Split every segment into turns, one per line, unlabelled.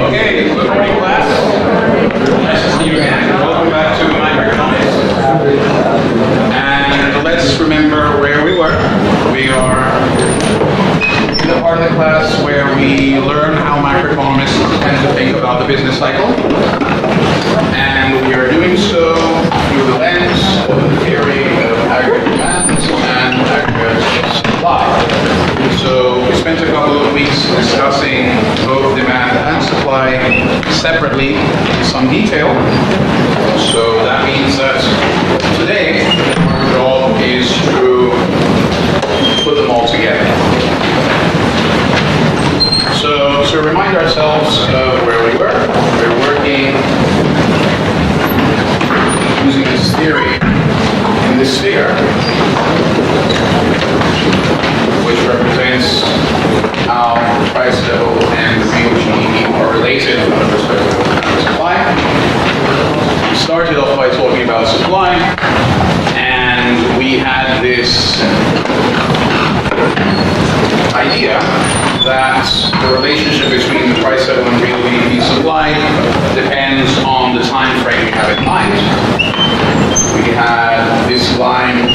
Okay, good morning, class. Nice to see you again. Welcome back to Macroeconomics. And let's remember where we were. We are in the part of the class where we learn how macroeconomists tend to think about the business cycle. And we are doing so through the lens of the theory of aggregate demand and aggregate supply. So we spent a couple of weeks discussing both demand and supply separately in some detail. So that means that today our goal is to put them all together. So to remind ourselves of where we were, we're working using this theory in this sphere, which represents how price level and real GDP are related from the perspective of supply. We started off by talking about supply, and we had this idea that the relationship between the price level and real GDP supply depends on the time frame we have in mind. We had this line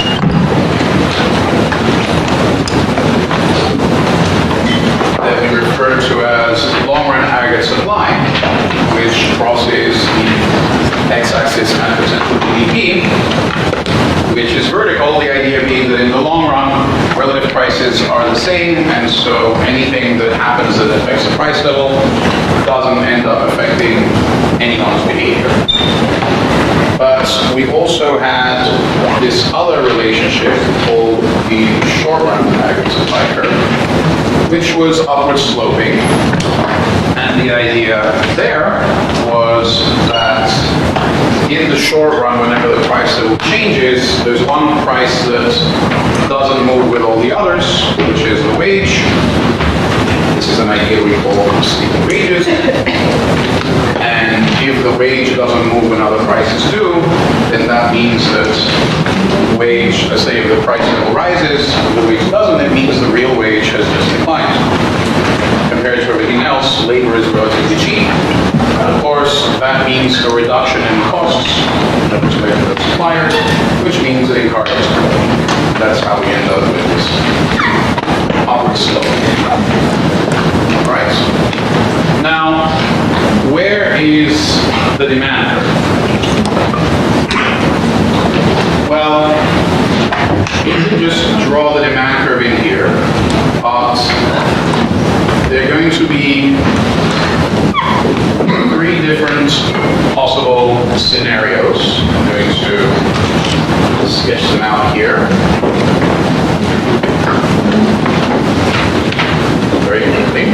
that we refer to as long-run aggregate supply, which crosses the x-axis and percent of GDP, which is vertical, the idea being that in the long run, relative prices are the same, and so anything that happens that affects the price level doesn't end up affecting anyone's behavior. But we also had this other relationship called the short-run aggregate supply curve, which was upward sloping. And the idea there was that in the short run, whenever the price level changes, there's one price that doesn't move with all the others, which is the wage. This is an idea we call sleeping wages. And if the wage doesn't move when other prices do, then that means that the wage, let's say if the price level rises, the wage doesn't, it means the real wage has just declined. Compared to everything else, labor is relatively cheap. And of course, that means a reduction in costs from the perspective of suppliers, which means it encourages growth. That's how we end up with this upward slope. All right. Now, where is the demand curve? Well, you can just draw the demand curve in here, but there are going to be three different possible scenarios. I'm going to sketch them out here. Very quickly.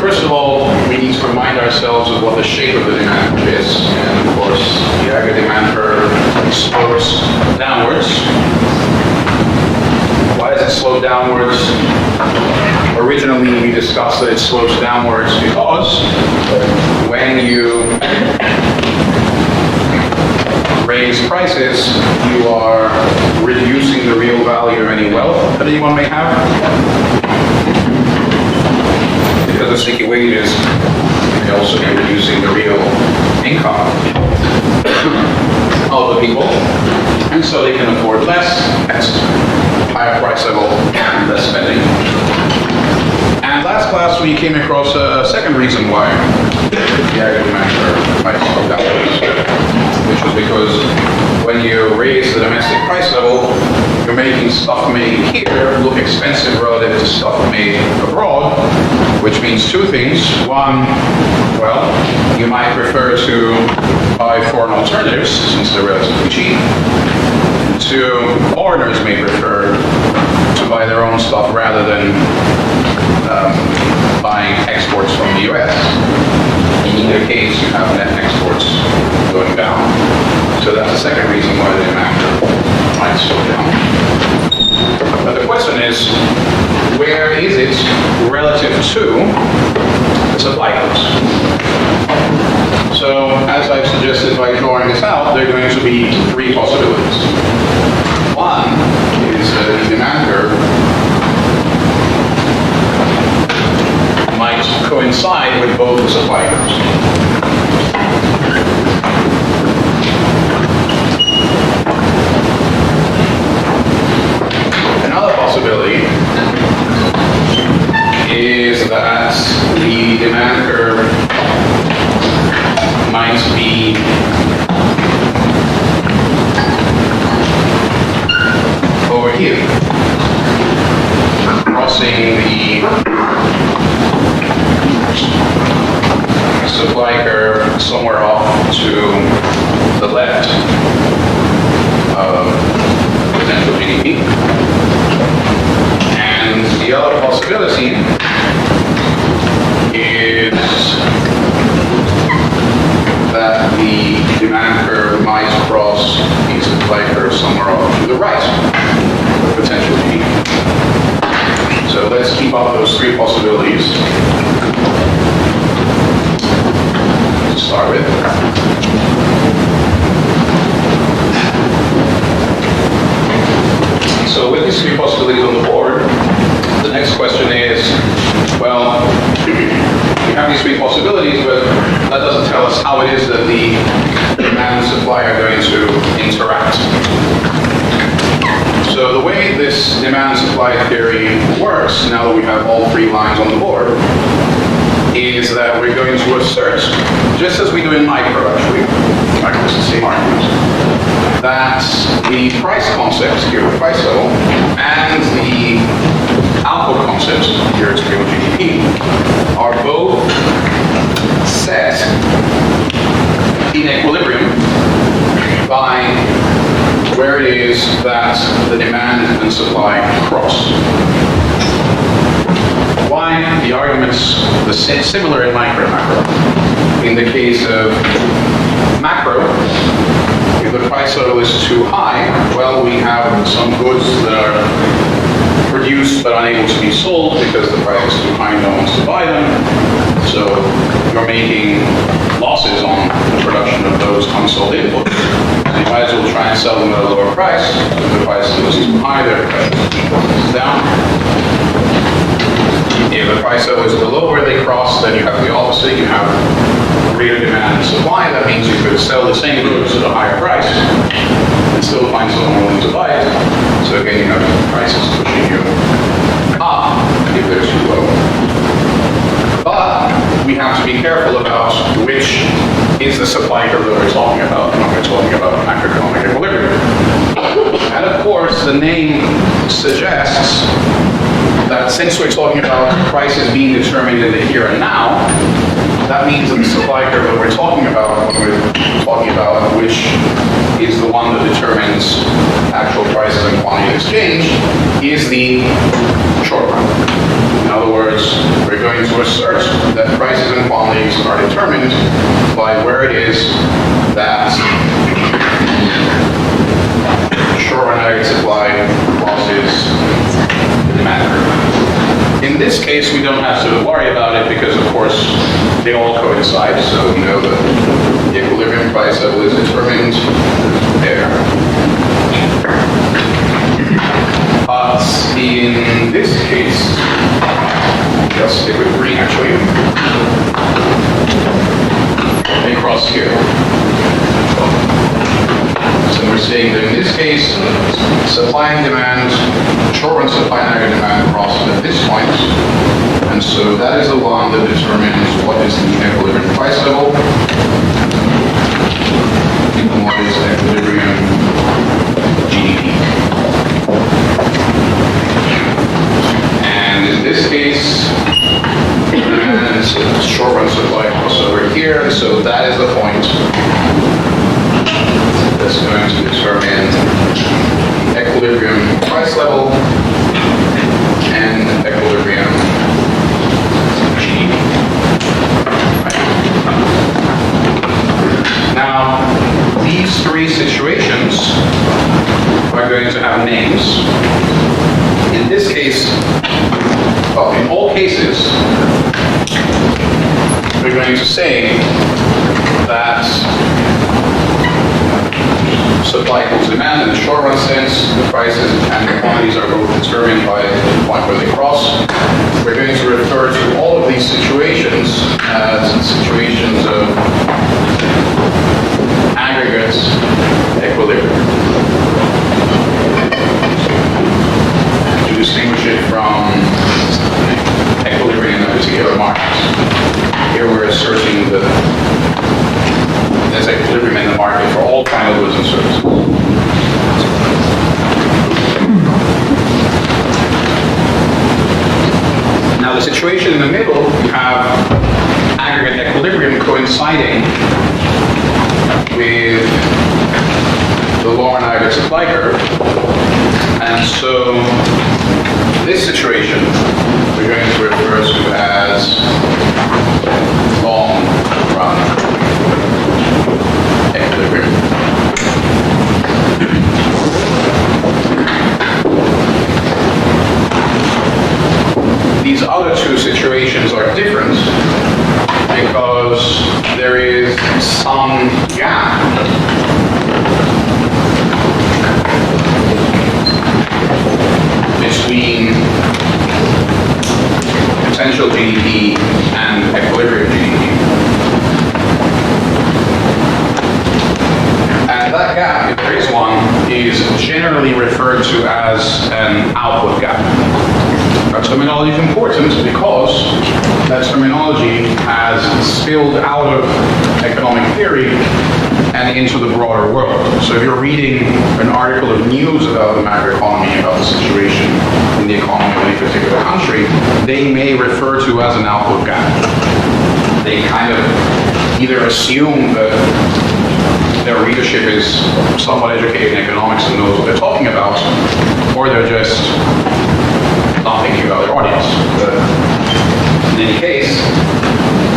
First of all, we need to remind ourselves of what the shape of the demand curve is. And of course, the aggregate demand curve slopes downwards. Why does it slope downwards? Originally, we discussed that it slopes downwards because when you raise prices, you are reducing the real value of any wealth that anyone may have. Because of sticky wages, you can also be reducing the real income of the people, and so they can afford less, hence higher price level and less spending. And last class we came across a second reason why the aggregate demand curve might slope downwards, which was because when you raise the domestic price level, you're making stuff made here look expensive relative to stuff made abroad, which means two things. One, well, you might prefer to buy foreign alternatives since they're relatively cheap. Two, foreigners may prefer to buy their own stuff rather than buying exports from the US. In either case, you have net exports going down. So that's the second reason why the demand curve might slow down. But the question is, where is it relative to the supply curves. So, as I've suggested by drawing this out, there are going to be three possibilities. One is the demand curve might coincide with both the supply curves. Another possibility is that the demand curve might be over here, crossing the supply curve somewhere off to the left of potential GDP. And the other possibility is that the demand curve might cross the supply curve somewhere off to the right of potential GDP. So let's keep up those three possibilities to start with. So with these three possibilities on the board, the next question is, well, we have these three possibilities, but that doesn't tell us how it is that the demand and supply are going to interact. So the way this demand and supply theory works, now that we have all three lines on the board, is that we're going to assert, just as we do in micro actually, it's the same argument, that the price concept, here the price level, and the output concept, here it's real GDP, are both set in equilibrium by where it is that the demand and supply cross. Why? The argument's similar in micro and macro. In the case of macro, if the price level is too high, well, we have some goods that are produced but unable to be sold because the price is too high and no one wants to buy them. So you're making losses on the production of those unsold inputs. So you might as well try and sell them at a lower price. If the price is too high, their price is down. If the price level is below where they cross, then you have the opposite. You have greater demand and supply. That means you could sell the same goods at a higher price and still find someone willing to buy it. So again, you have prices pushing you up if they're too low. But we have to be careful about which is the supply curve that we're talking about when we're talking about macroeconomic equilibrium. And of course, the name suggests that since we're talking about prices being determined in the here and now, that means that the supply curve that we're talking about which is the one that determines actual prices and quantity exchange, is the short run. In other words, we're going to assert that prices and quantities are determined by where it is that short run aggregate supply crosses the demand curve. In this case, we don't have to worry about it because, of course, they all coincide. So we know that the equilibrium price level is determined there. But in this case, just stick with green actually. They cross here. So we're saying that in this case, supply and demand, short run supply and aggregate demand crosses at this point. And so that is the one that determines what is the equilibrium price level and what is equilibrium GDP. And in this case, and short run supply cross over here, so that is the point that's going to determine equilibrium price level and equilibrium GDP. Now, these three situations are going to have names. In this case, all cases, we're going to say that supply equals demand in the short run sense. The prices and the quantities are both determined by the point where they cross. We're going to refer to all of these situations as situations of aggregate equilibrium. To distinguish it from equilibrium in a particular market. Here we're asserting that there's equilibrium in the market for all final goods and services. Now the situation in the middle, we have aggregate equilibrium coinciding with the long-run aggregate supply curve. And so this situation we're going to refer to as long-run equilibrium. These other two situations are different because there is some gap between potential GDP and equilibrium GDP. And that gap, if there is one, is generally referred to as an output gap. That terminology is important because that terminology has spilled out of economic theory and into the broader world. So if you're reading an article of news about the macroeconomy, about the situation in the economy of any particular country, they may refer to as an output gap. They kind of either assume that their readership is somewhat educated in economics and knows what they're talking about, or they're just not thinking about their audience. But in any case,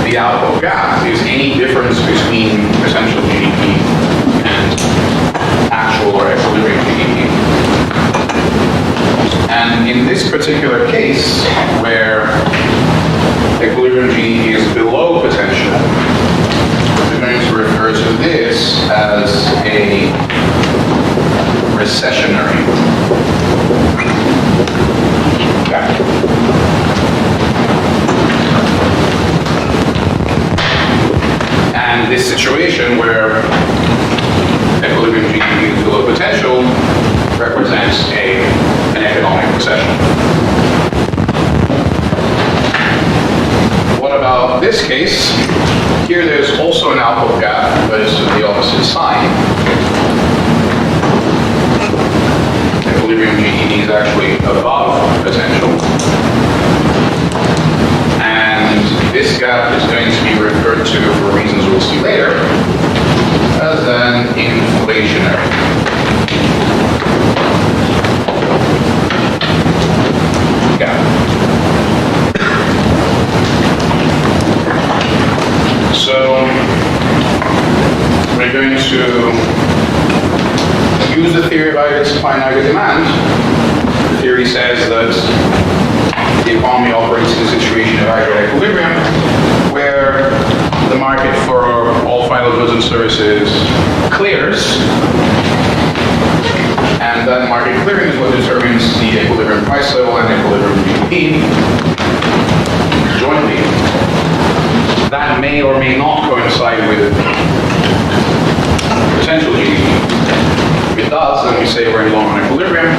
the output gap is any difference between potential GDP and actual or equilibrium GDP. And in this particular case, where equilibrium GDP is below potential, we're going to refer to this as a recessionary gap. And this situation where equilibrium GDP is below potential represents an economic recession. What about this case? Here there's also an output gap, but it's to the opposite sign. Equilibrium GDP is actually above potential. And this gap is going to be referred to, for reasons we'll see later, as an inflationary gap. So we're going to use the theory of aggregate supply and aggregate demand. The theory says that the economy operates in a situation of aggregate equilibrium where the market for all final goods and services clears, and that market clearing is what determines the equilibrium price level and equilibrium GDP jointly. That may or may not coincide with potential GDP. If it does, then we say we're in long-run equilibrium.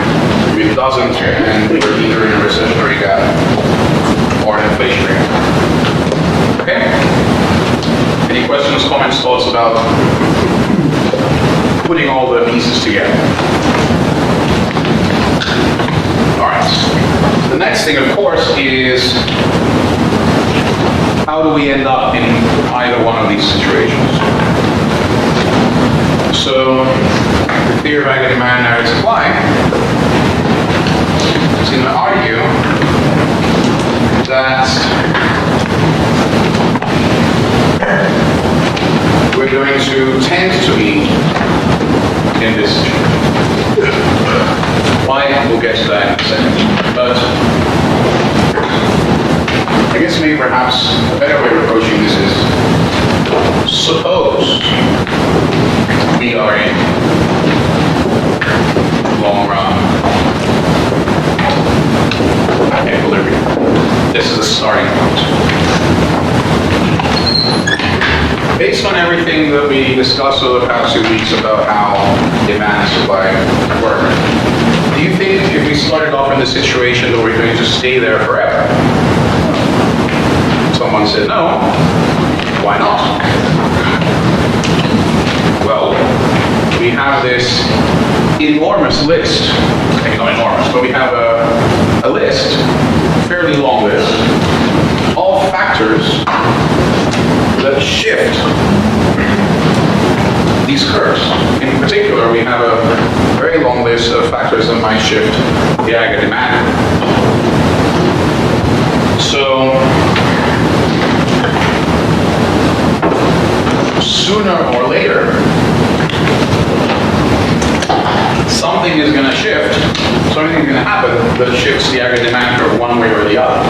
If it doesn't, then we're either in a recessionary gap or an inflationary gap. Okay? Any questions, comments, thoughts about putting all the pieces together? All right. The next thing, of course, is how do we end up in either one of these situations? So, the theory of aggregate demand and aggregate supply is going to argue that we're going to tend to be in this situation. Why? We'll get to that in a second. But guess maybe perhaps a better way of approaching this is, suppose we are in long run equilibrium. This is a starting point. Based on everything that we discussed over the past 2 weeks about how demand and supply work, do you think if we started off in the situation that we're going to stay there forever? Someone said no. Why not? Well, we have this enormous list. Maybe not enormous, but we have a list, fairly long list, of factors that shift these curves. In particular, we have a very long list of factors that might shift the aggregate demand. So, sooner or later, something is going to shift, something is going to happen that shifts the aggregate demand curve one way or the other.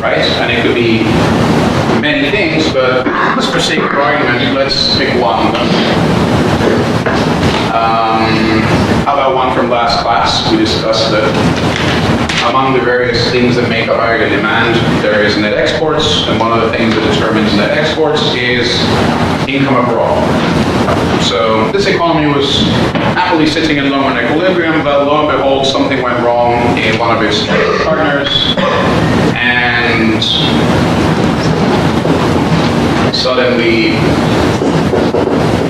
Right? And it could be many things, but just for sake of argument, let's pick one. How about one from last class? We discussed that among the various things that make up aggregate demand, there is net exports, and one of the things that determines net exports is income abroad. So this economy was happily sitting in long-run equilibrium, but lo and behold, something went wrong in one of its trading partners, and suddenly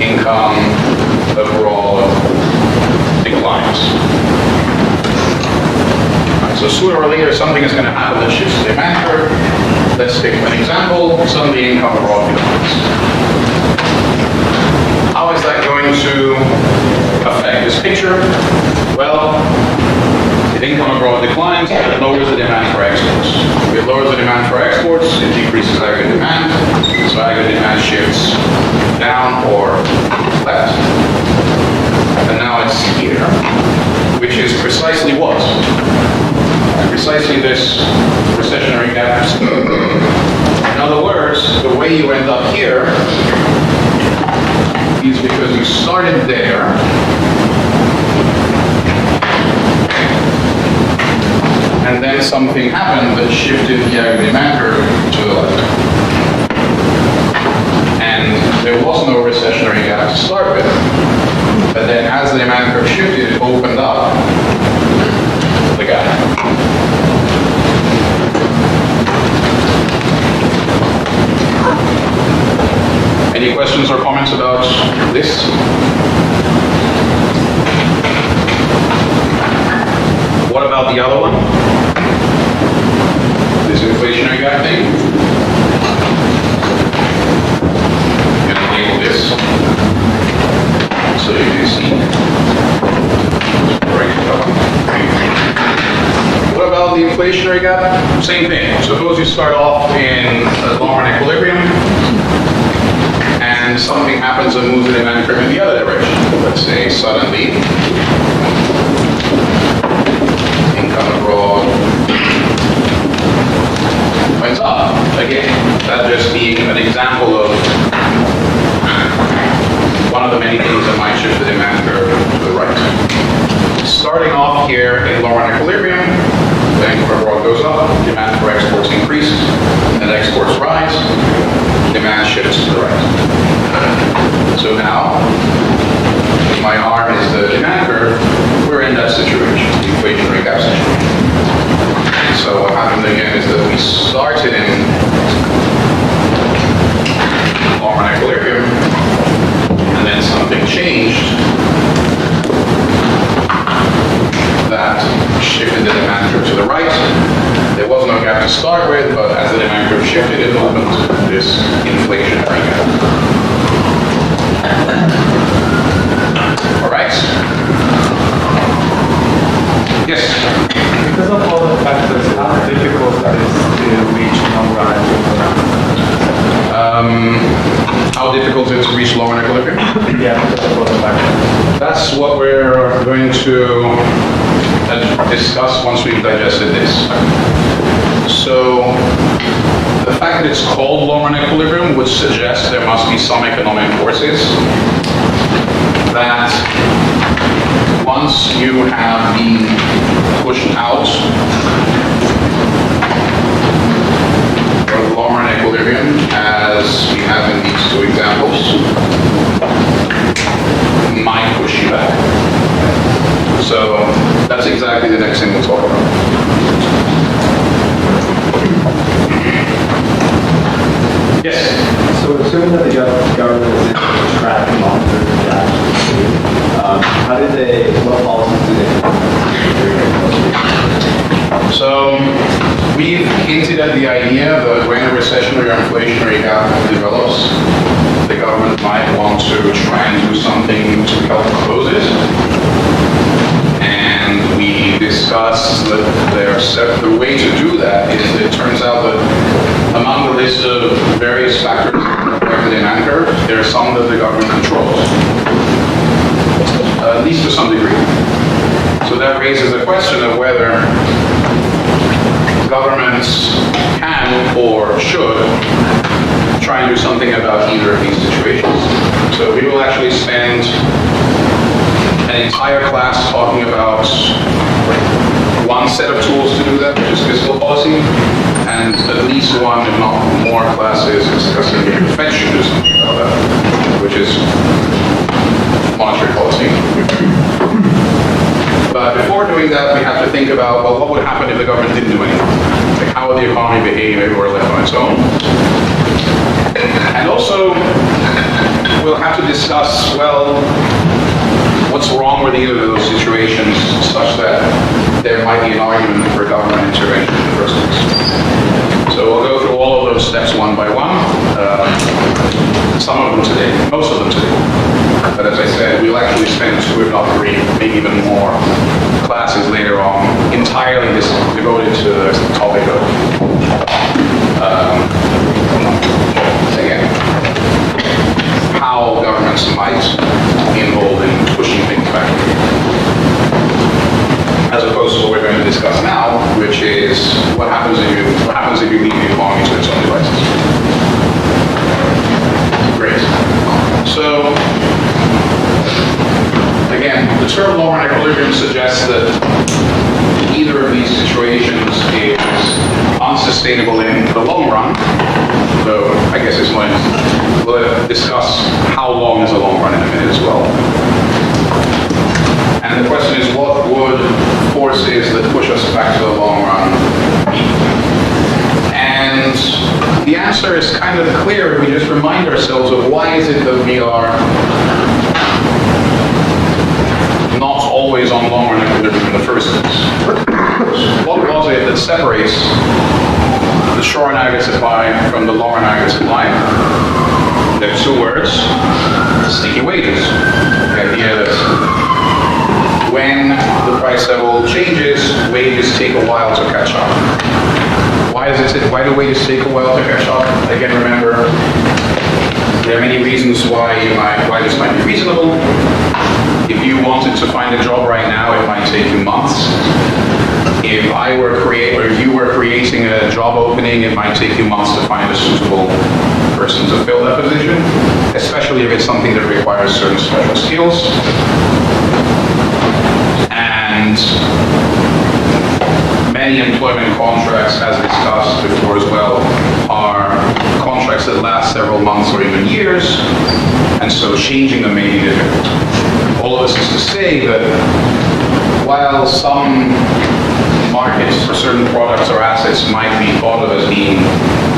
income abroad declines. So sooner or later, something is going to happen that shifts the demand curve. Let's take an example. Suddenly, income abroad declines. How is that going to affect this picture? Well, if income abroad declines, it lowers the demand for exports. If it lowers the demand for exports, it decreases aggregate demand. So aggregate demand shifts down or left. And now it's here, which is precisely what? Precisely this recessionary gap. In other words, the way you end up here is because you started there and then something happened that shifted the aggregate demand curve to the left. And there was no recessionary gap to start with, but then as the demand curve shifted, it opened up the gap. Any questions or comments about this? What about the other one? This inflationary gap thing? I'm going to label this so you can see. What about the inflationary gap? Same thing. Suppose you start off in a long-run equilibrium and something happens that moves the demand curve in the other direction. Let's say suddenly income abroad went up. Again, that just being an example of one of the many things that might shift the demand curve to the right. Starting off here in long-run equilibrium, the income abroad goes up, demand for exports increases, and exports rise, demand shifts to the right. So now, if my arm is the demand curve, we're in that situation, the inflationary gap situation. So what happened again is that we started in long-run equilibrium, and then something changed that shifted the demand curve to the right. There was no gap to start with, but as the demand curve shifted, it opened this inflationary gap. All right. Yes?
Because of all the factors, how difficult it is to reach long-run equilibrium?
How difficult is it to reach long-run equilibrium?
Yeah, because of all the factors.
That's what we're going to discuss once we've digested this. So the fact that it's called long-run equilibrium would suggest there must be some economic forces that once you have been pushed out of long-run equilibrium, as we have in these two examples, might push you back. So that's exactly the next thing we'll talk about. Yes?
So assuming that the government is able to track and monitor the actions, what policies do they implement?
So we've hinted at the idea that when a recessionary or inflationary gap develops, the government might want to try and do something to help close it. And we discussed that the way to do that is it turns out that among the list of various factors that affect the demand curve, there are some that the government controls, at least to some degree. So that raises the question of whether governments can or should try and do something about either of these situations. So we will actually spend an entire class talking about one set of tools to do that, which is fiscal policy, and at least one, if not more, classes discussing if the Fed should do something about that, which is monetary policy. But before doing that, we have to think about, well, what would happen if the government didn't do anything? Like, how would the economy behave if it were left on its own? And also, we'll have to discuss, well, what's wrong with either of those situations such that there might be an argument for government intervention in the first place. So we'll go through all of those steps one by one. Some of them today, most of them today. But as I said, we'll actually spend 2, if not 3, maybe even more classes later on entirely devoted to the topic of again, how governments might be involved in pushing things back, as opposed to what we're going to discuss now, which is what happens if you leave the economy to its own devices. Great. So again, the term long-run equilibrium suggests that either of these situations is unsustainable in the long run. So I guess it's like, we'll discuss how long is a long run in a minute as well. And the question is, what would forces that push us back to the long run be? And the answer is kind of clear if we just remind ourselves of why is it that we are not always on long-run equilibrium in the first place. What was it that separates the short-run aggregate supply from the long-run aggregate supply? There are 2 words: sticky wages. The idea that when the price level changes, wages take a while to catch up. Why do wages take a while to catch up? Again, remember, there are many reasons why this might be reasonable. If you wanted to find a job right now, it might take you months. If you were creating a job opening, it might take you months to find a suitable person to fill that position, especially if it's something that requires certain special skills. And many employment contracts, as discussed before as well, are contracts that last several months or even years, and so changing them may be difficult. All of this is to say that while some markets for certain products or assets might be thought of as being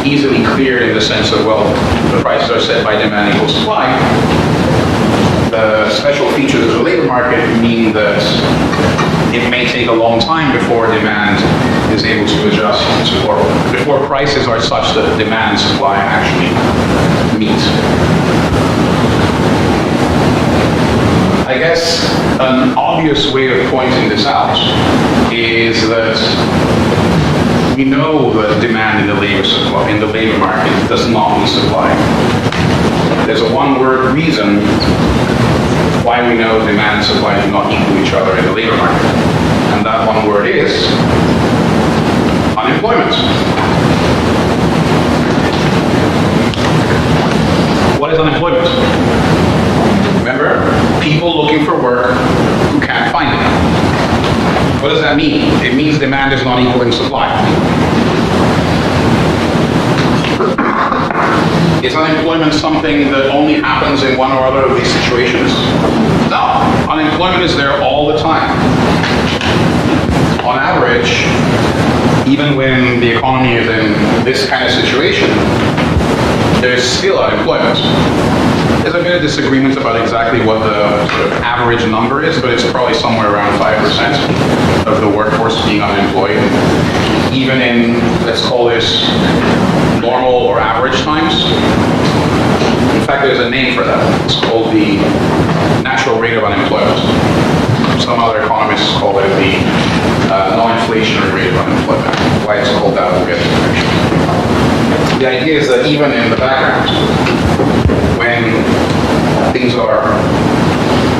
easily cleared in the sense of, well, the prices are set by demand equals supply, the special features of the labor market mean that it may take a long time before demand is able to adjust to, or before prices are such that demand and supply actually meet. I guess an obvious way of pointing this out is that we know that demand in the labor market does not meet supply. There's a one-word reason why we know demand and supply do not equal each other in the labor market. And that one word is unemployment. What is unemployment? Remember, people looking for work who can't find it. What does that mean? It means demand is not equaling supply. Is unemployment something that only happens in one or other of these situations? No. Unemployment is there all the time. On average, even when the economy is in this kind of situation, there's still unemployment. There's a bit of disagreement about exactly what the sort of average number is, but it's probably somewhere around 5% of the workforce being unemployed. Even in, let's call this, normal or average times. In fact, there's a name for that. It's called the natural rate of unemployment. Some other economists call it the non-inflationary rate of unemployment. Why it's called that, we'll get to next. The idea is that even in the background, when things are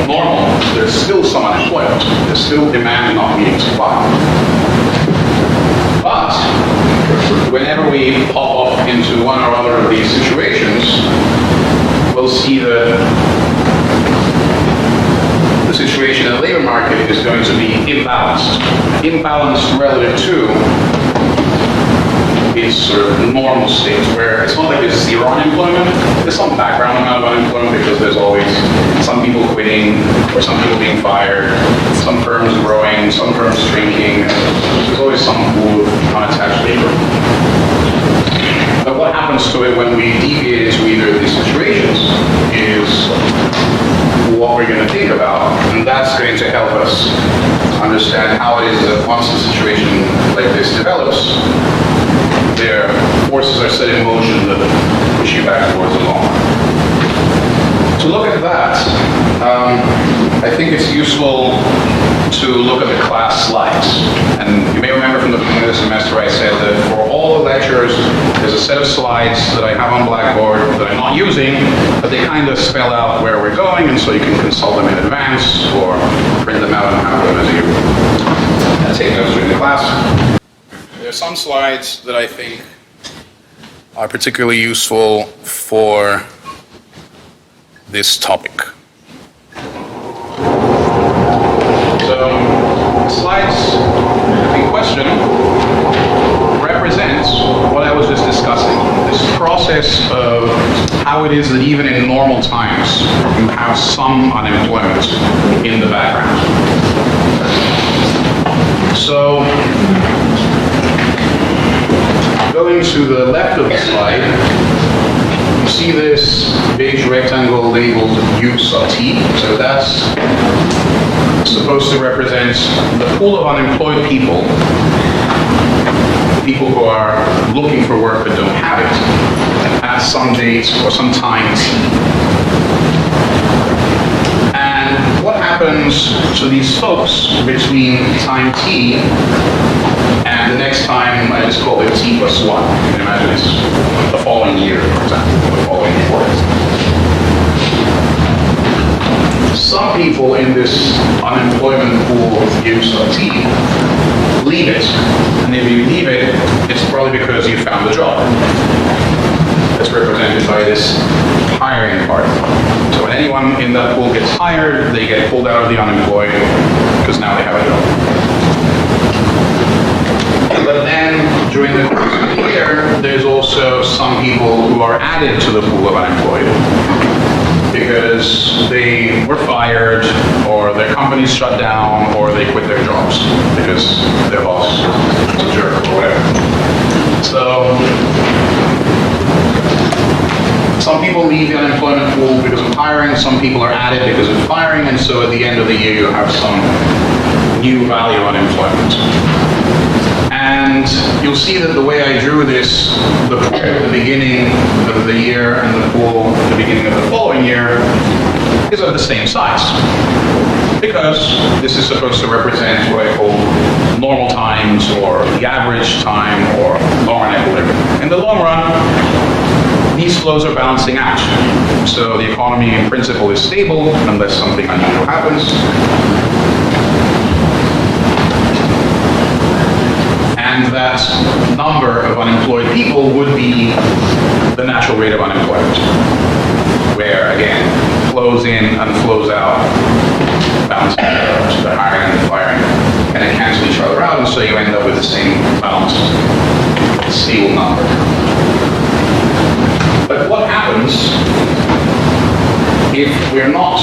normal, there's still some unemployment. There's still demand not meeting supply. But whenever we pop up into one or other of these situations, we'll see that the situation in the labor market is going to be imbalanced. Imbalanced relative to its sort of normal state, where it's not like there's zero unemployment. There's some background amount of unemployment because there's always some people quitting or some people being fired, some firms growing, some firms shrinking. There's always some pool of unattached labor. But what happens to it when we deviate into either of these situations is what we're going to think about, and that's going to help us understand how it is that once a situation like this develops, their forces are set in motion that push you back towards the long run. To look at that, I think it's useful to look at the class slides. And you may remember from the beginning of the semester I said that for all the lectures, there's a set of slides that I have on Blackboard that I'm not using, but they kind of spell out where we're going, and so you can consult them in advance or print them out and have them as you take notes during the class. There are some slides that I think are particularly useful for this topic. So, slides in question represents what I was just discussing, this process of how it is that even in normal times you have some unemployment in the background. So, going to the left of the slide, you see this beige rectangle labeled U sub T. So that's supposed to represent the pool of unemployed people, people who are looking for work but don't have it, at some date or some time T. And what happens to these folks between time T and the next time, I just call it T plus 1. You can imagine it's the following year, for example, the following quarter. Some people in this unemployment pool of U sub T leave it. And if you leave it, it's probably because you found a job. That's represented by this hiring part. So when anyone in that pool gets hired, they get pulled out of the unemployed because now they have a job. But then, during the course of the year, there's also some people who are added to the pool of unemployed because they were fired, or their companies shut down, or they quit their jobs because their boss is a jerk or whatever. So, some people leave the unemployment pool because of hiring, some people are added because of firing, and so at the end of the year you have some new value of unemployment. And you'll see that the way I drew this, the pool at the beginning of the year and the pool at the beginning of the following year is of the same size. Because this is supposed to represent what I call normal times, or the average time, or long-run equilibrium. In the long run, these flows are balancing out. So the economy in principle is stable unless something unusual happens. And that number of unemployed people would be the natural rate of unemployment, where, again, flows in and flows out, balancing each other, so the hiring and the firing kind of cancel each other out, and so you end up with the same balanced, stable number. But what happens if we're not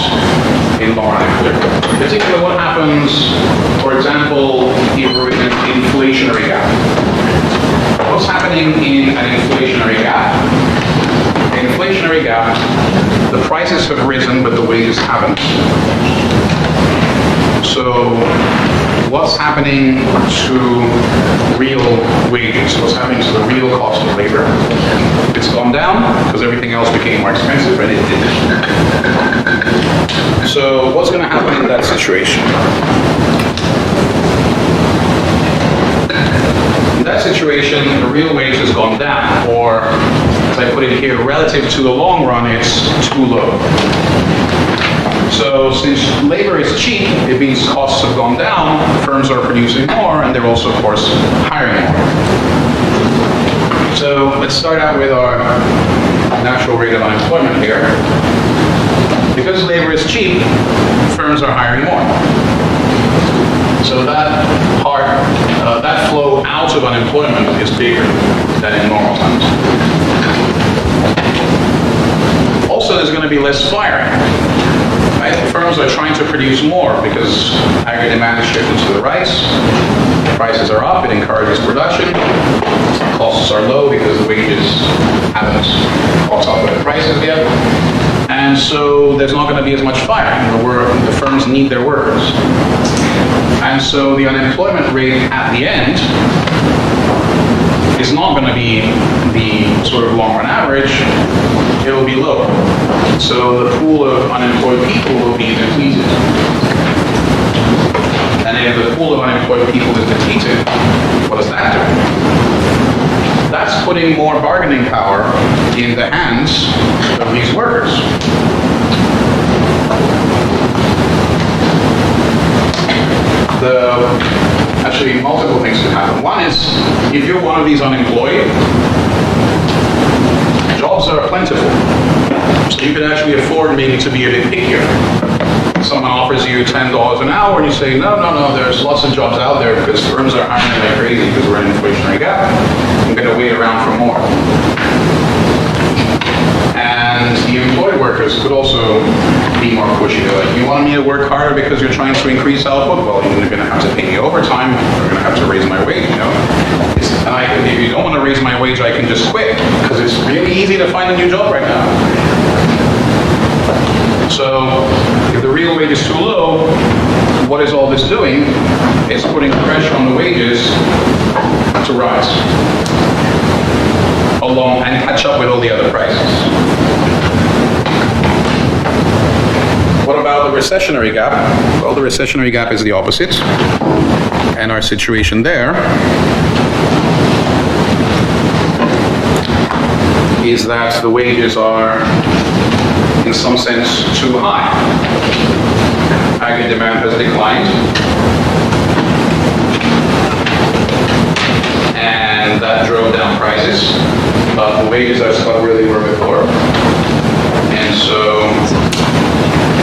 in long-run equilibrium? Particularly what happens, for example, if we're in an inflationary gap. What's happening in an inflationary gap? In an inflationary gap, the prices have risen, but the wages haven't. So what's happening to real wages? What's happening to the real cost of labor? It's gone down because everything else became more expensive, and it didn't. So what's going to happen in that situation? In that situation, the real wage has gone down, or as I put it here, relative to the long run, it's too low. So since labor is cheap, it means costs have gone down, firms are producing more, and they're also, of course, hiring more. So let's start out with our natural rate of unemployment here. Because labor is cheap, firms are hiring more. So that part, that flow out of unemployment is bigger than in normal times. Also, there's going to be less firing. Right? Firms are trying to produce more because aggregate demand is shifted to the right. Prices are up, it encourages production. Costs are low because the wages haven't caught up with the prices yet. And so there's not going to be as much firing. The firms need their workers. And so the unemployment rate at the end is not going to be the sort of long-run average. It will be lower. So the pool of unemployed people will be depleted. And if the pool of unemployed people is depleted, what does that do? That's putting more bargaining power in the hands of these workers. Actually, multiple things can happen. One is, if you're one of these unemployed, jobs are plentiful. So you can actually afford maybe to be a bit pickier. Someone offers you $10 an hour and you say, no, there's lots of jobs out there because firms are hiring like crazy because we're in an inflationary gap. I'm going to wait around for more. And the employed workers could also be more pushy. They're like, you want me to work harder because you're trying to increase output? Well, you're going to have to pay me overtime. You're going to have to raise my wage, you know? And if you don't want to raise my wage, I can just quit because it's really easy to find a new job right now. So if the real wage is too low, what is all this doing? It's putting pressure on the wages to rise along and catch up with all the other prices. What about the recessionary gap? Well, the recessionary gap is the opposite. And our situation there is that the wages are, in some sense, too high. Aggregate demand has declined. And that drove down prices. But the wages are still where they were before. And so,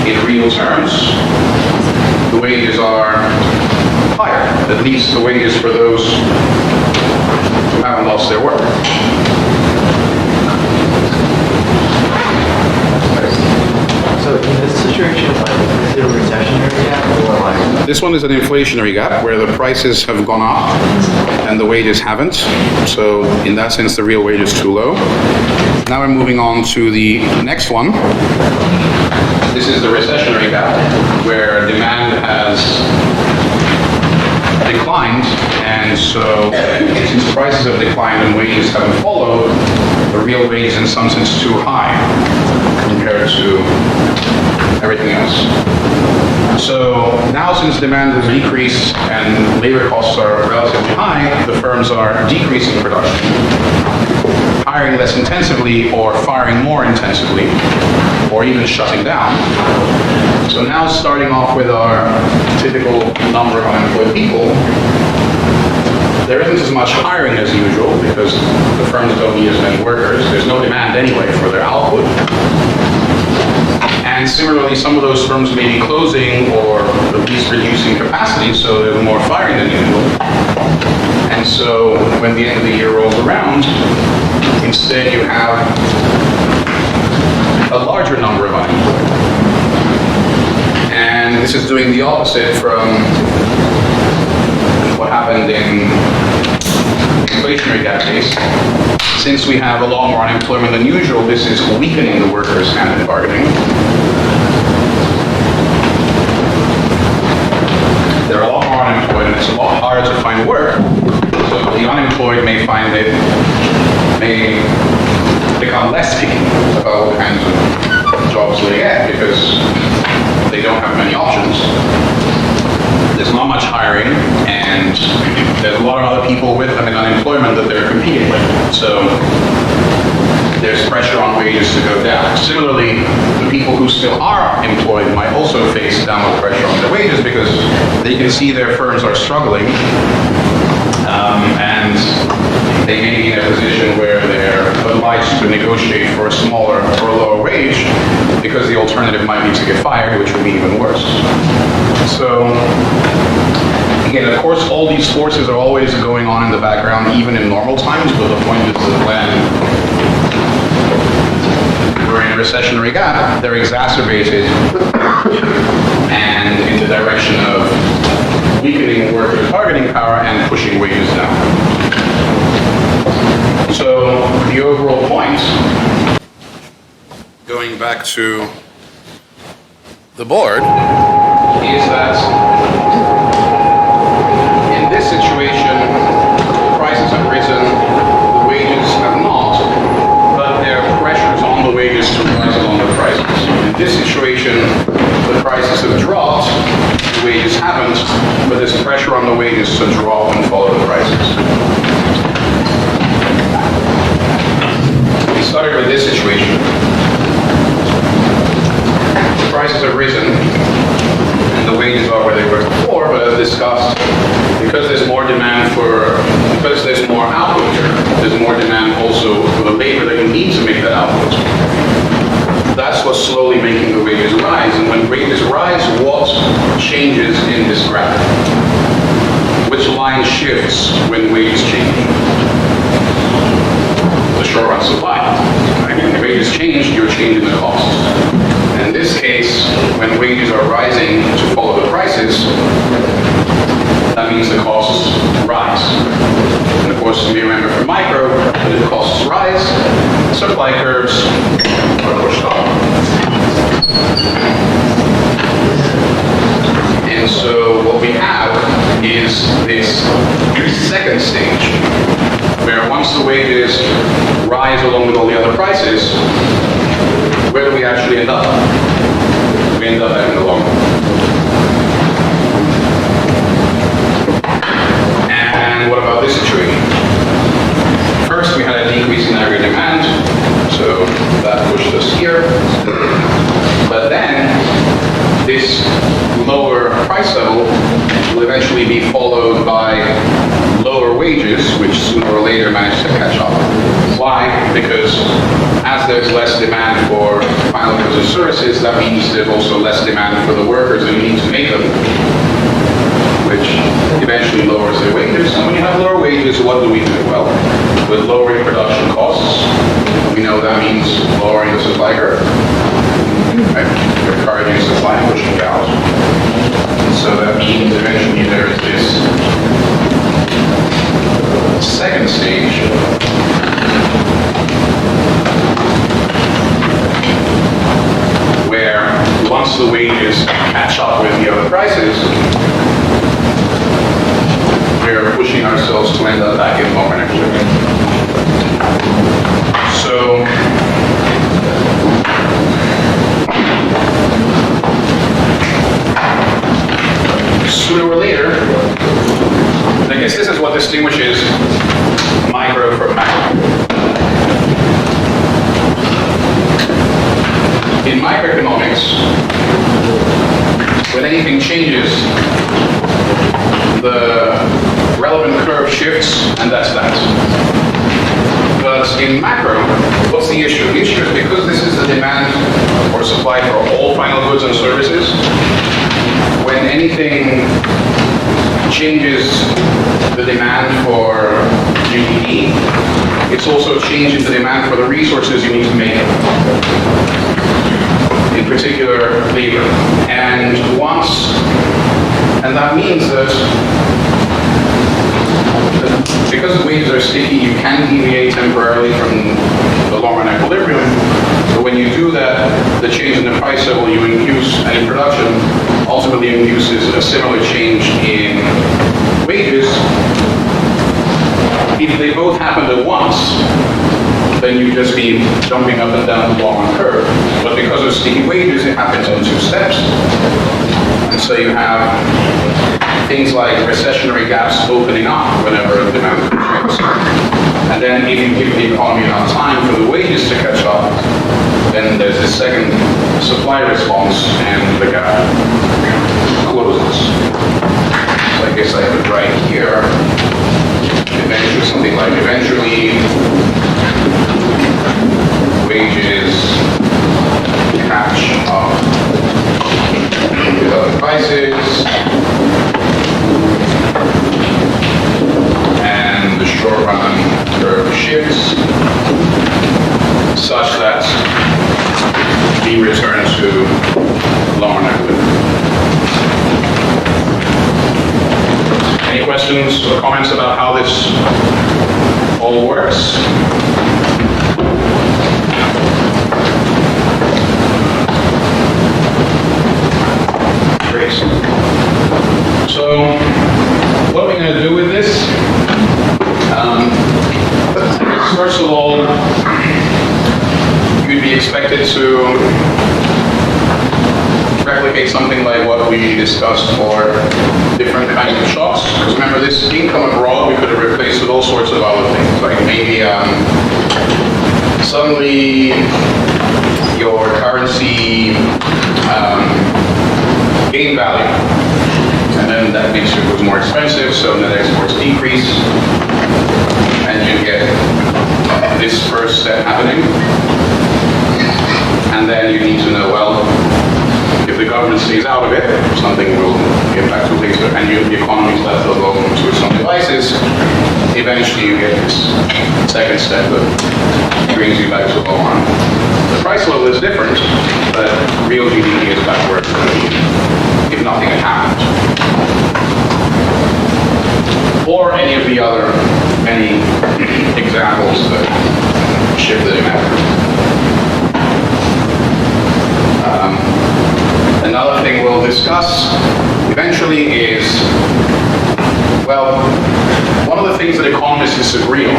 in real terms, the wages are higher. At least the wages for those who haven't lost their work.
So in this situation, is it a recessionary gap or like?
This one is an inflationary gap where the prices have gone up and the wages haven't. So in that sense, the real wage is too low. Now we're moving on to the next one. This is the recessionary gap where demand has declined, and so since prices have declined and wages haven't followed, the real wage is in some sense too high compared to everything else. So now since demand has decreased and labor costs are relatively high, the firms are decreasing production, hiring less intensively or firing more intensively, or even shutting down. So now starting off with our typical number of unemployed people, there isn't as much hiring as usual because the firms don't need as many workers. There's no demand anyway for their output. And similarly, some of those firms may be closing or at least reducing capacity, so there's more firing than usual. And so when the end of the year rolls around, instead you have a larger number of unemployed. And this is doing the opposite from what happened in Inflationary Gap case. Since we have a lot more unemployment than usual, this is weakening the workers' hand in bargaining. There are a lot more unemployed and it's a lot harder to find work. So the unemployed may become less picky about what kinds of jobs they get because they don't have many options. There's not much hiring, and there's a lot of other people with them in unemployment that they're competing with. So there's pressure on wages to go down. Similarly, the people who still are employed might also face downward pressure on their wages because they can see their firms are struggling, and they may be in a position where they're obliged to negotiate for a smaller or a lower wage because the alternative might be to get fired, which would be even worse. So, again, of course, all these forces are always going on in the background, even in normal times, but the point is that when we're in a recessionary gap, they're exacerbated and in the direction of weakening workers' bargaining power and pushing wages down. So the overall point, going back to the board, is that in this situation, prices have risen, the wages have not, but there are pressures on the wages to rise along the prices. In this situation, the prices have dropped, the wages haven't, but there's pressure on the wages to drop and follow the prices. We started with this situation. The prices have risen, and the wages are where they were before, but as discussed, because there's more output here, there's more demand also for the labor that you need to make that output. That's what's slowly making the wages rise, and when wages rise, what changes in this graph? Which line shifts when wages change? The short-run supply. When the wages change, you're changing the costs. In this case, when wages are rising to follow the prices, that means the costs rise. And of course, you may remember from micro, when the costs rise, supply curves are pushed up. And so what we have is this second stage, where once the wages rise along with all the other prices, where do we actually end up? We end up in the long run. And what about this situation? First, we had a decrease in aggregate demand, so that pushed us here. But then, this lower price level will eventually be followed by lower wages, which sooner or later manage to catch up. Why? Because as there's less demand for final goods and services, that means there's also less demand for the workers that you need to make them, which eventually lowers their wages. And when you have lower wages, what do we do? Well, with lowering production costs, we know that means lowering the supply curve. Right? You're encouraging supply and pushing it out. So that means eventually there is this second stage where once the wages catch up with the other prices, we're pushing ourselves to end up back in lower activity. So sooner or later, I guess this is what distinguishes micro from macro. In macroeconomics, when anything changes, the relevant curve shifts, and that's that. But in macro, what's the issue? The issue is because this is the demand or supply for all final goods and services, when anything changes the demand for GDP, it's also changing the demand for the resources you need to make it. In particular, labor. And that means that because the wages are sticky, you can deviate temporarily from the long-run equilibrium. But when you do that, the change in the price level you induce and in production ultimately induces a similar change in wages. If they both happened at once, then you'd just be jumping up and down the long-run curve. But because of sticky wages, it happens in 2 steps. And so you have things like recessionary gaps opening up whenever the demand shrinks. And then if you give the economy enough time for the wages to catch up, then there's a second supply response and the gap closes. So I guess I could write here, eventually something like eventually wages catch up with other prices, and the short run curve shifts such that we return to long run equilibrium. Any questions or comments about how this all works? Great. So, what are we going to do with this? First of all, you'd be expected to replicate something like what we discussed for different kinds of shocks. Because remember, this income abroad we could have replaced with all sorts of other things, like maybe suddenly your currency gain value, and then that makes your goods more expensive, so net exports decrease, and you get this first step happening. And then you need to know, well, if the government stays out of it, something will get back to later, and the economy is left alone to its own devices, eventually you get this second step that brings you back to low run. The price level is different, but real GDP is back where it's going to be if nothing had happened. Or any of the other many examples that shift the demand. Another thing we'll discuss eventually is, well, one of the things that economists disagree on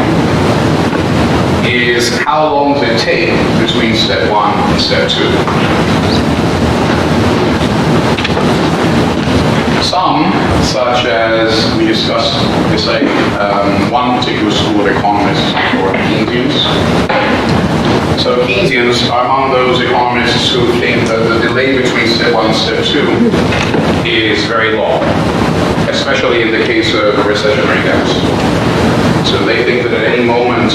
is how long does it take between step 1 and step 2. Some, such as we discussed, say, one particular school of economists, or Keynesians. So Keynesians are among those economists who think that the delay between step 1 and step 2 is very long, especially in the case of recessionary gaps. So they think that at any moment,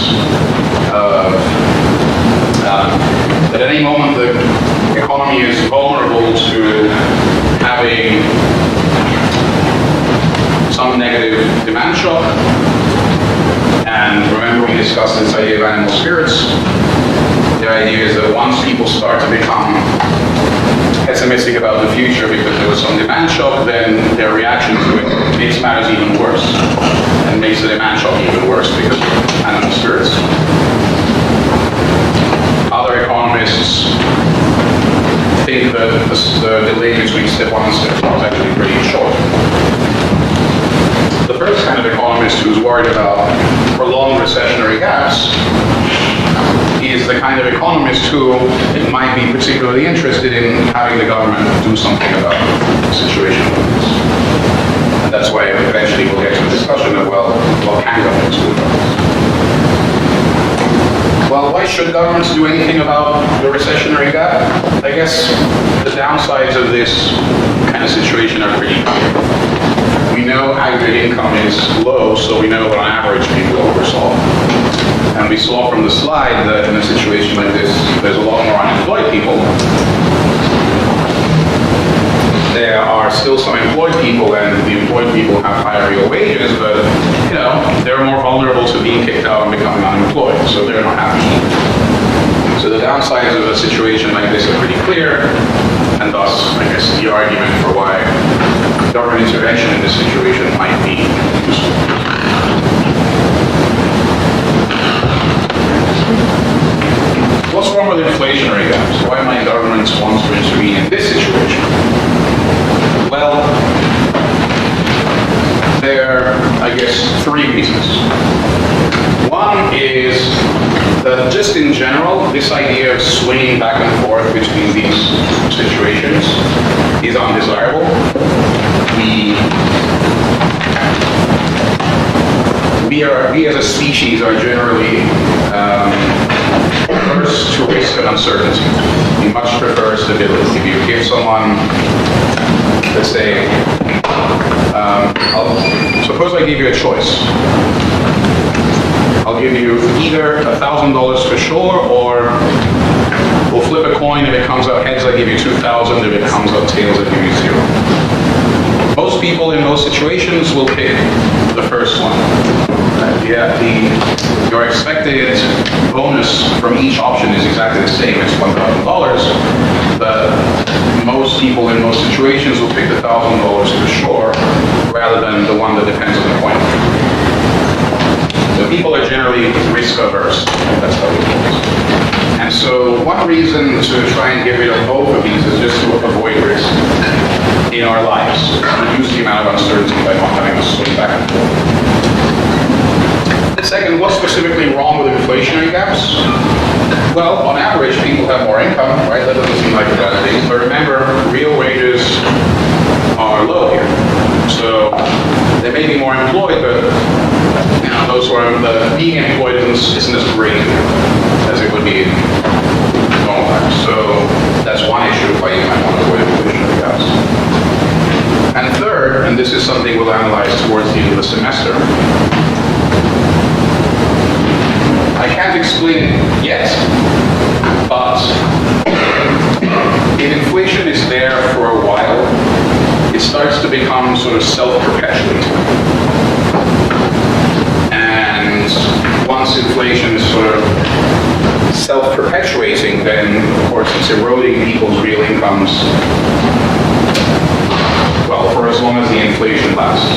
the economy is vulnerable to having some negative demand shock. And remember, we discussed this idea of animal spirits. The idea is that once people start to become pessimistic about the future because there was some demand shock, then their reaction to it makes matters even worse, and makes the demand shock even worse because of animal spirits. Other economists think that the delay between step 1 and step 2 is actually pretty short. The first kind of economist who's worried about prolonged recessionary gaps is the kind of economist who might be particularly interested in having the government do something about the situation like this. And that's why eventually we'll get to a discussion of, well, what can governments do about this? Well, why should governments do anything about the recessionary gap? I guess the downsides of this kind of situation are pretty clear. we know aggregate income is low, so we know that on average people oversolve. And we saw from the slide that in a situation like this, there's a lot more unemployed people. There are still some employed people, and the employed people have higher real wages, but they're more vulnerable to being kicked out and becoming unemployed, so they're not happy. So the downsides of a situation like this are pretty clear, and thus, I guess, the argument for why government intervention in this situation might be useful. What's wrong with inflationary gaps? Why might governments want to intervene in this situation? Well, there are, I guess, three reasons. One is that just in general, this idea of swinging back and forth between these situations is undesirable. We as a species are generally averse to risk and uncertainty. We much prefer stability. If you give someone, let's say, suppose I give you a choice. I'll give you either $1,000 for sure, or we'll flip a coin. If it comes out heads, I give you 2,000. If it comes out tails, I give you 0. Most people in most situations will pick the first one. Your expected bonus from each option is exactly the same. It's $1,000, but most people in most situations will pick the $1,000 for sure, rather than the one that depends on the coin. So people are generally risk averse. That's how it works. And so one reason to try and get rid of both of these is just to avoid risk in our lives, reduce the amount of uncertainty by not having to swing back and forth. Second, what's specifically wrong with inflationary gaps? Well, on average, people have more income, right? That doesn't seem like a bad thing. But remember, real wages are low here. So they may be more employed, but those who are being employed isn't as great as it would be in normal times. So that's one issue why you might want to avoid inflationary gaps. And third, and this is something we'll analyze towards the end of the semester, I can't explain it yet, but if inflation is there for a while, it starts to become sort of self-perpetuating. And once inflation is sort of self-perpetuating, then of course it's eroding people's real incomes, well, for as long as the inflation lasts.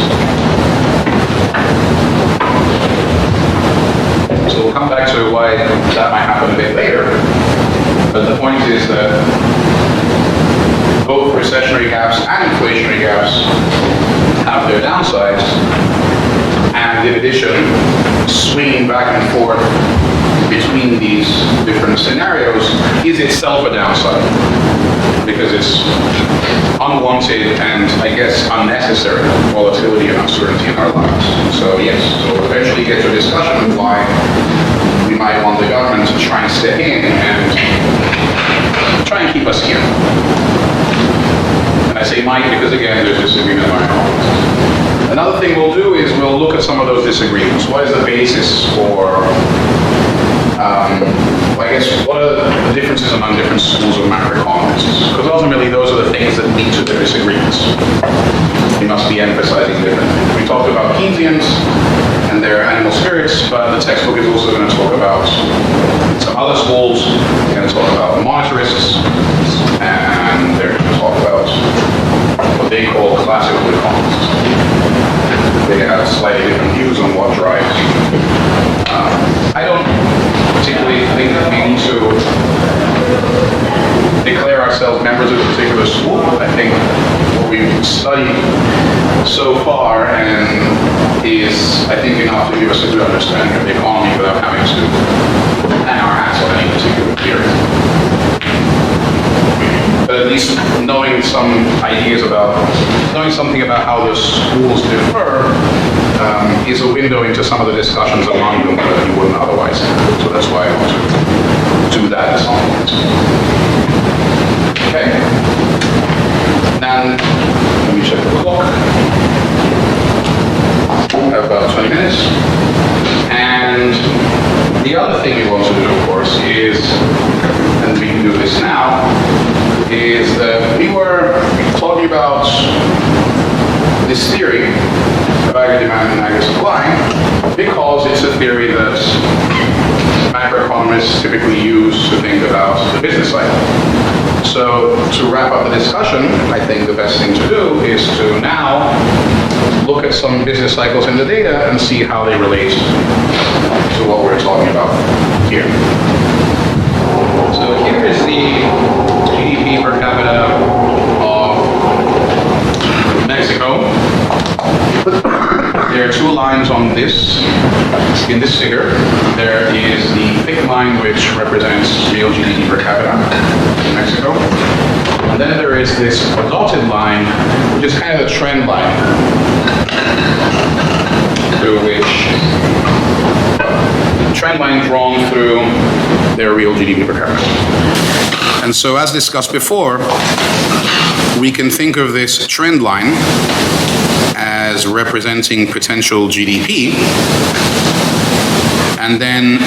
So we'll come back to why that might happen a bit later. But the point is that both recessionary gaps and inflationary gaps have their downsides. And in addition, swinging back and forth between these different scenarios is itself a downside, because it's unwanted and, I guess, unnecessary volatility and uncertainty in our lives. So yes, so we'll eventually get to a discussion of why we might want the government to try and step in and try and keep us here. And I say might because, again, there's disagreement among economists. Another thing we'll do is we'll look at some of those disagreements. What is the basis for I guess, what are the differences among different schools of macroeconomics? Because ultimately, those are the things that lead to their disagreements. We must be emphasizing different things. We talked about Keynesians and their animal spirits, but the textbook is also going to talk about some other schools. They're going to talk about monetarists, and they're going to talk about what they call classical economists. They have slightly different views on what drives. I don't particularly think that we need to declare ourselves members of a particular school. I think what we've studied so far is, I think, enough to give us a good understanding of the economy without having to hang our hats on any particular theory. But at least knowing something about how the schools differ is a window into some of the discussions among them that you wouldn't otherwise have. So that's why I want to do that at some point. Okay. Now, let me check the clock. definitely want to do, of course, is, and we can do this now, is that we were talking about this theory of aggregate demand and aggregate supply because it's a theory that macroeconomists typically use to think about the business cycle. So to wrap up the discussion, I think the best thing to do is to now look at some business cycles in the data and see how they relate to what we're talking about here. So here is the GDP per capita of Mexico. There are two lines on this, in this figure. There is the thick line which represents real GDP per capita in Mexico. And then there is this dotted line, which is kind of a trend line, through which, trend line drawn through their real GDP per capita. And so as discussed before, we can think of this trend line as representing potential GDP, and then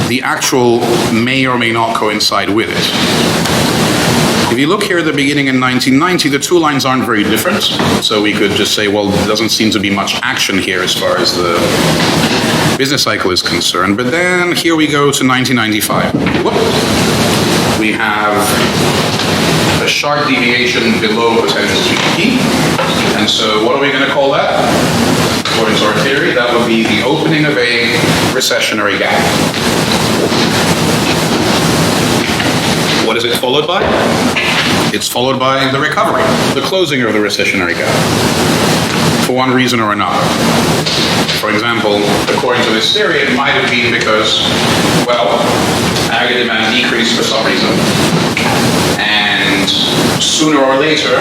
the actual may or may not coincide with it. If you look here at the beginning in 1990, the two lines aren't very different, so we could just say, well, there doesn't seem to be much action here as far as the business cycle is concerned. But then here we go to 1995. Whoop. We have a sharp deviation below potential GDP. And so what are we going to call that? According to our theory, that would be the opening of a recessionary gap. What is it followed by? It's followed by the recovery, the closing of the recessionary gap, for one reason or another. For example, according to this theory, it might have been because, well, aggregate demand decreased for some reason, and sooner or later,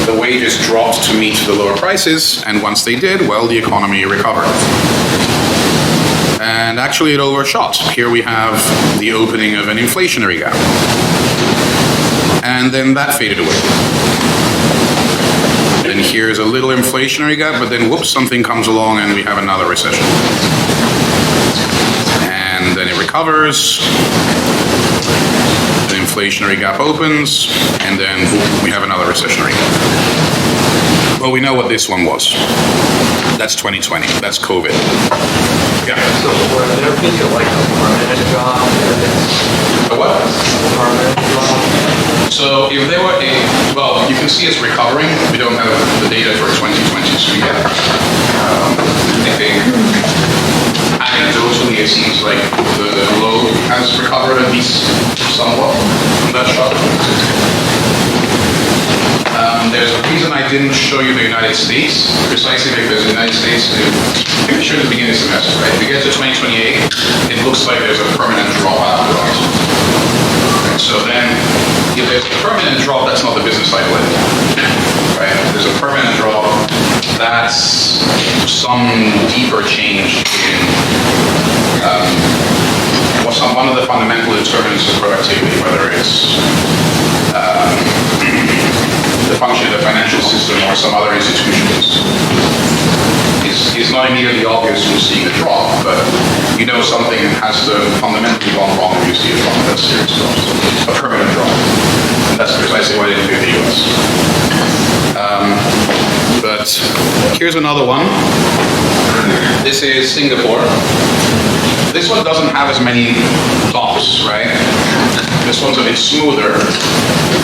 the wages dropped to meet the lower prices, and once they did, well, the economy recovered. And actually it overshot. Here we have the opening of an inflationary gap. And then that faded away. Then here's a little inflationary gap, but then whoops, something comes along and we have another recession. And then it recovers. The inflationary gap opens, and then we have another recessionary gap. Well, we know what this one was. That's 2020. That's COVID. Yeah.
So were there be like a permanent drop?
A what?
Permanent drop?
So if there were a, well, you can see it's recovering. We don't have the data for 2022 yet. I think anecdotally it seems like the globe has recovered at least somewhat from that shock. There's a reason I didn't show you the United States, precisely because the United States, I think we showed at the beginning of the semester, right? If we get to 2028, it looks like there's a permanent drop after that. So then, if there's a permanent drop, that's not the business cycle anymore, right? If there's a permanent drop, that's some deeper change in one of the fundamental determinants of productivity, whether it's the function of the financial system or some other institutions, is not immediately obvious from seeing the drop, but you know something has to fundamentally gone wrong if you see a drop. That's serious drop, so a permanent drop. And that's precisely why they didn't do the US. But here's another one. This is Singapore. This one doesn't have as many dots, right? This one's a bit smoother,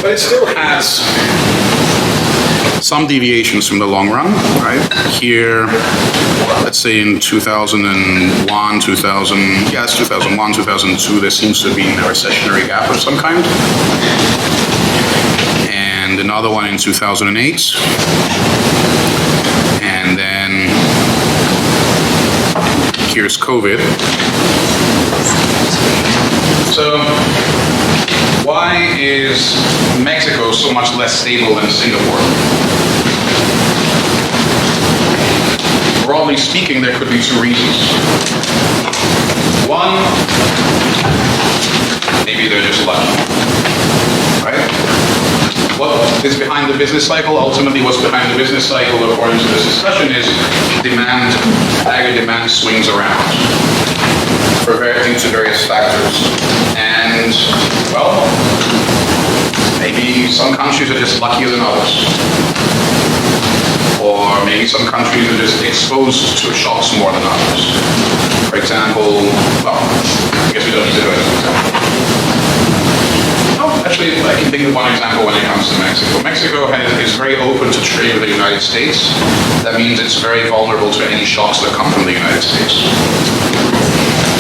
but it still has some deviations from the long run, right? Here, let's say in 2001, 2002, there seems to be a recessionary gap of some kind. And another one in 2008. And then here's COVID. So, why is Mexico so much less stable than Singapore? Broadly speaking, there could be two reasons. One, maybe they're just lucky, right? What is behind the business cycle? Ultimately, what's behind the business cycle, according to this discussion, is demand, aggregate demand swings around. due to various factors. And, well, maybe some countries are just luckier than others. Or maybe some countries are just exposed to shocks more than others. For example, well, I guess we don't need to go into example. Oh, actually, I can think of one example when it comes to Mexico. Mexico is very open to trade with the United States. That means it's very vulnerable to any shocks that come from the United States.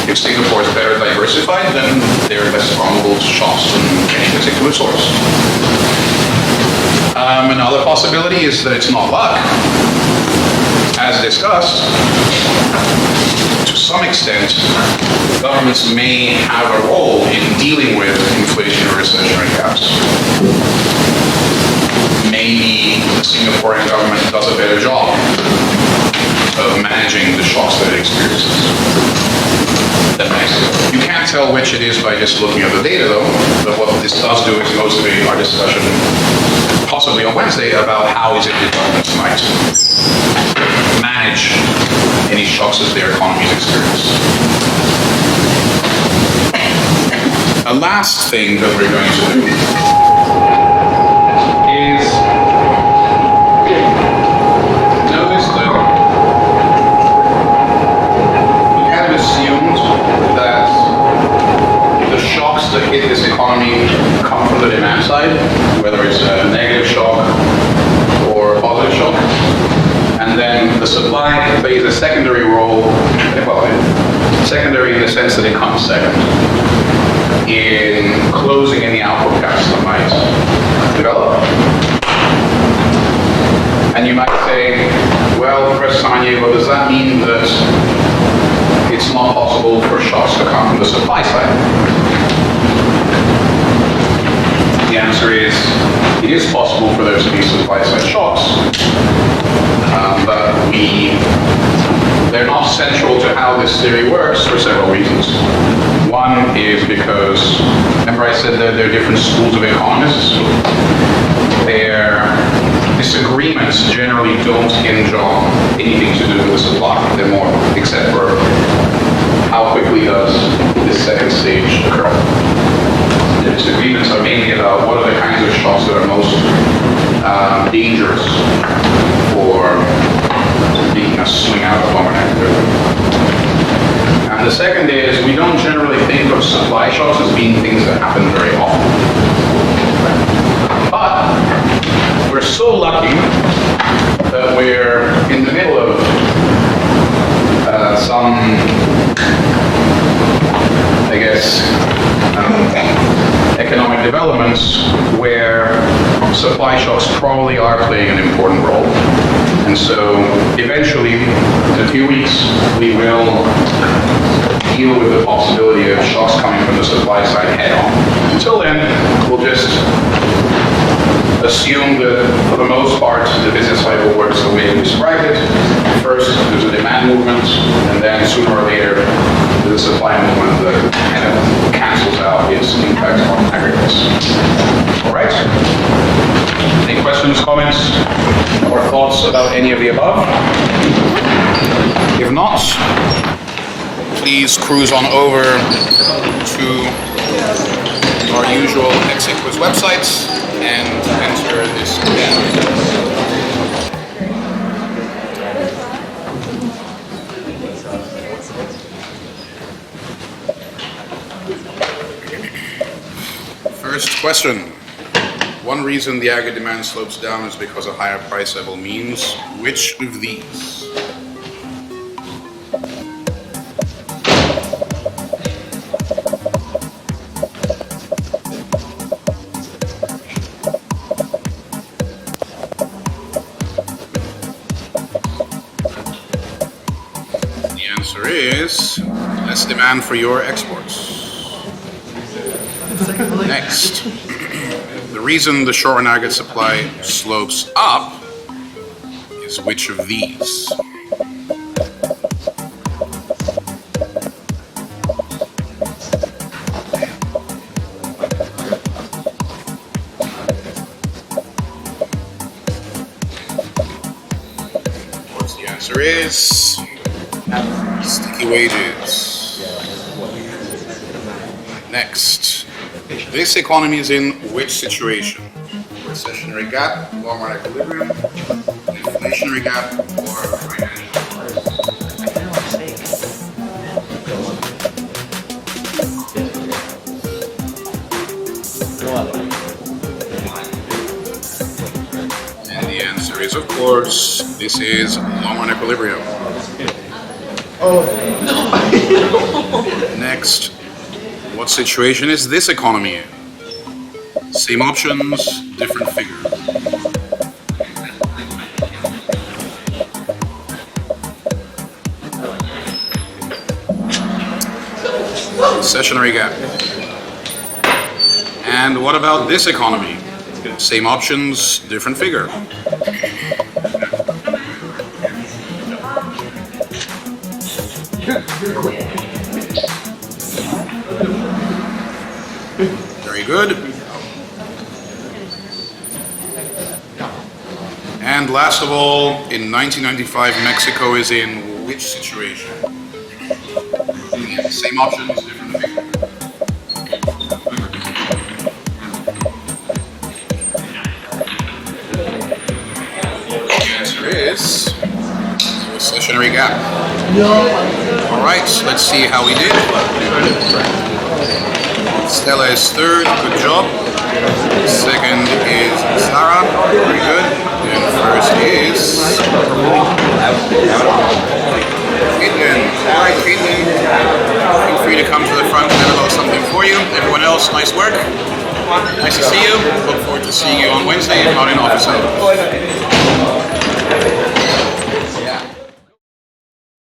If Singapore is better diversified, then they're less vulnerable to shocks from any particular source. Another possibility is that it's not luck. As discussed, to some extent, governments may have a role in dealing with inflation or recessionary gaps. Maybe the Singaporean government does a better job of managing the shocks that it experiences than Mexico. You can't tell which it is by just looking at the data though, but what this does do is motivate our discussion, possibly on Wednesday, about how is it that governments might manage any shocks that their economies experience. A last thing that we're going to do is notice that we kind of assumed that the shocks that hit this economy come from the demand side, whether it's a negative shock or a positive shock. And then the supply plays a secondary role, well, secondary in the sense that it comes second, in closing any output gaps that might develop. And you might say, well, Professor Samaniego, does that mean that it's not possible for shocks to come from the supply side? The answer is, it is possible for there to be supply side shocks, but they're not central to how this theory works for several reasons. One is because, remember I said that there are different schools of economists? Their disagreements generally don't hinge on anything to do with the supply. They're more, except for how quickly does this second stage occur. The disagreements are mainly about what are the kinds of shocks that are most dangerous for making us swing out of overnight activity. And the second is, we don't generally think of supply shocks as being things that happen very often. But we're so lucky that we're in the middle of some, I guess, economic developments where supply shocks probably are playing an important role. And so eventually, in a few weeks, we will deal with the possibility of shocks coming from the supply side head on. Until then, we'll just assume that for the most part, the business cycle works the way we described it. First, there's a demand movement, and then sooner or later, there's a supply movement that kind of cancels out its impact on aggregates. All right? Any questions, comments, or thoughts about any of the above? If not, please cruise on over to our usual Exequus websites and enter this again. First question. One reason the aggregate demand slopes down is because a higher price level means which of these? The answer is less demand for your exports. Next. The reason the short and aggregate supply slopes up is which of these? Of course, the answer is sticky wages. Next. This economy is in which situation? Recessionary gap, long-run equilibrium, inflationary gap, or financial crisis? And the answer is, of course, this is long-run equilibrium. Next, what situation is this economy in? Same options, different figure. Recessionary gap. And what about this economy? Same options, different figure. Very good. And last of all, in 1995, Mexico is in which situation? Same options, different figure. The answer is recessionary gap. All right, let's see how we did. Stella is third, good job. Second is Sarah, very good. And first is Caitlin. All right, Caitlin, feel free to come to the front and I'll have something for you. Everyone else, nice work. Nice to see you. Look forward to seeing you on Wednesday, if not in office hours.